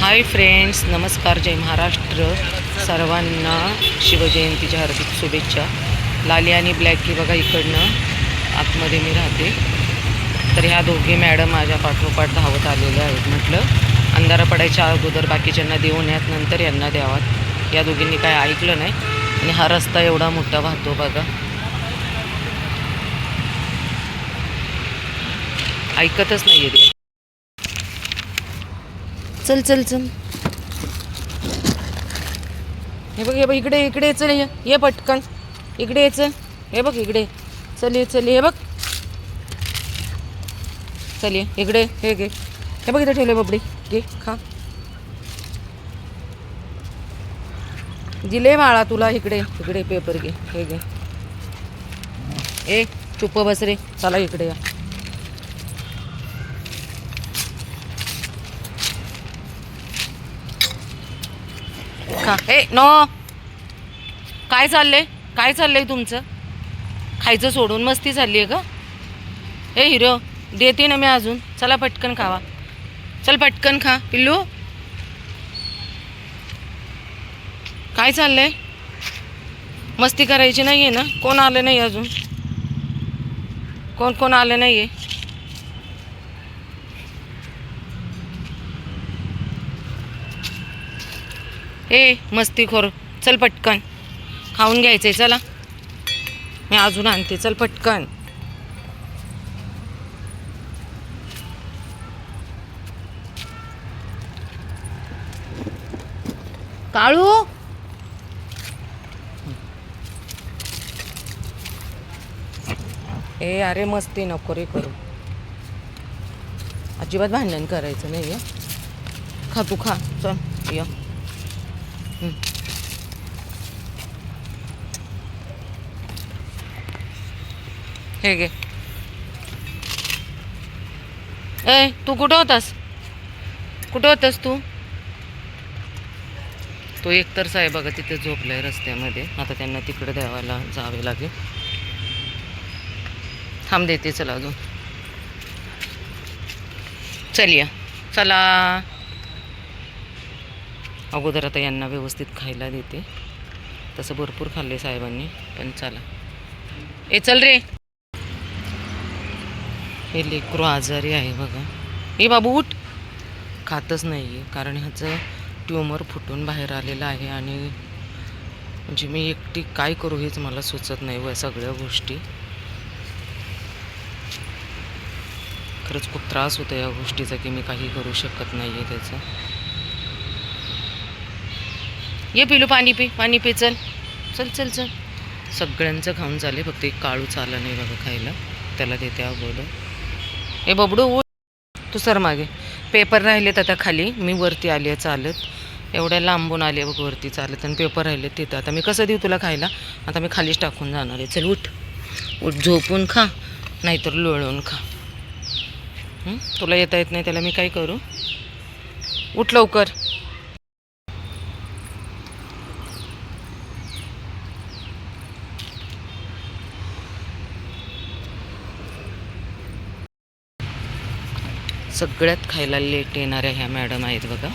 Hi friends, नमस्कार, जय महाराष्ट्र. सर्वांना शिवजयंतीच्या हार्दिक शुभेच्छा. लाली आणि ब्लॅकी बघा इकडनं आतमध्ये मी राहते. तर ह्या दोघी मॅडम माझ्या पाठोपाठ धावत आलेल्या आहेत. म्हटलं अंधारा पडायच्या अगोदर बाकीच्यांना देऊन यात, नंतर यांना द्यावात. या दोघींनी काय ऐकलं नाही आणि हा रस्ता एवढा मोठा वाहतो बघा. ऐकतच नाही आहे ते. चल चल चल, हे बघ इकडे इकडे चल, ये पटकन इकडे ये. चल हे बघ इकडे, चल ये चल, हे बघ चल ये इकडे. हे घे, हे बघ इथे ठेवले बबडी, घे खा. दिले बाळा तुला, इकडे इकडे पेपर घे, हे घे. ए चुप बस रे, चला इकडे या. ए नो, काय चाललंय तुमचं? खायचं सोडून मस्ती चालली आहे का? ए हिरो, देते ना मी अजून. चला पटकन खावा, चल पटकन खा पिल्लू. काय चाललंय? मस्ती करायची नाही आहे ना? कोण आलं नाही अजून? कोण आलं नाही आहे? ए मस्तीखोर, चल पटकन खाऊन घ्यायचंय. चला मी अजून आणते, चल पटकन. काळू, ए अरे मस्ती नको रे करू, अजिबात भांडण करायचं नाही आहे. खा तू खा, चल या. हे घे. ए तू कुठं होतास तू? तो एकतर साहेब बघा तिथे झोपलाय रस्त्यामध्ये. आता त्यांना तिकडे द्यावायला जावे लागेल. थांब देते, चला अजून. चल या, चला. अगोदर आता यांना व्यवस्थित खायला देते. तसं भरपूर खाल्ले साहेबांनी, पण चला. ए चल रे. हे लेकरू आजारी आहे बघा. ए बाबू उठ. खातच नाही आहे, कारण ह्याचं ट्यूमर फुटून बाहेर आलेलं आहे. आणि म्हणजे मी एकटी काय करू हेच मला सुचत नाही व सगळ्या गोष्टी. खरंच खूप त्रास होतो या गोष्टीचा, की मी काही करू शकत नाही आहे त्याचा. ये पिलू, पाणी पी चल चल चल चल. सगळ्यांचं खाऊन चालले, फक्त एक काळू चालला नाही बघा खायला. त्याला देते अगोदर. ए बबडू उठ, तू सर मागे. पेपर राहिलेत आता खाली, मी वरती आली आहे चालत. एवढ्या लांबून आली आहे बघ वरती चालत, आणि पेपर राहिले तिथं. आता मी कसं देऊ तुला खायला? आता मी खालीच टाकून जाणार आहे. चल उठ उठ, झोपून खा नाहीतर लोळून खा. तुला येता येत नाही त्याला मी काय करू? उठ लवकर. सगळ्यात खायला लेट येणाऱ्या ह्या मॅडम आहेत बघा.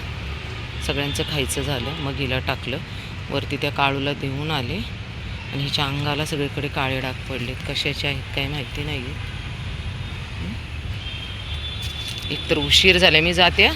सगळ्यांचं खायचं झालं, मग हिला टाकलं वरती. त्या काळूला देऊन आले आणि हिच्या अंगाला सगळीकडे काळे डाग पडलेत. कशाचे आहेत काय माहिती नाही. एकतर उशीर झाला, मी जाते.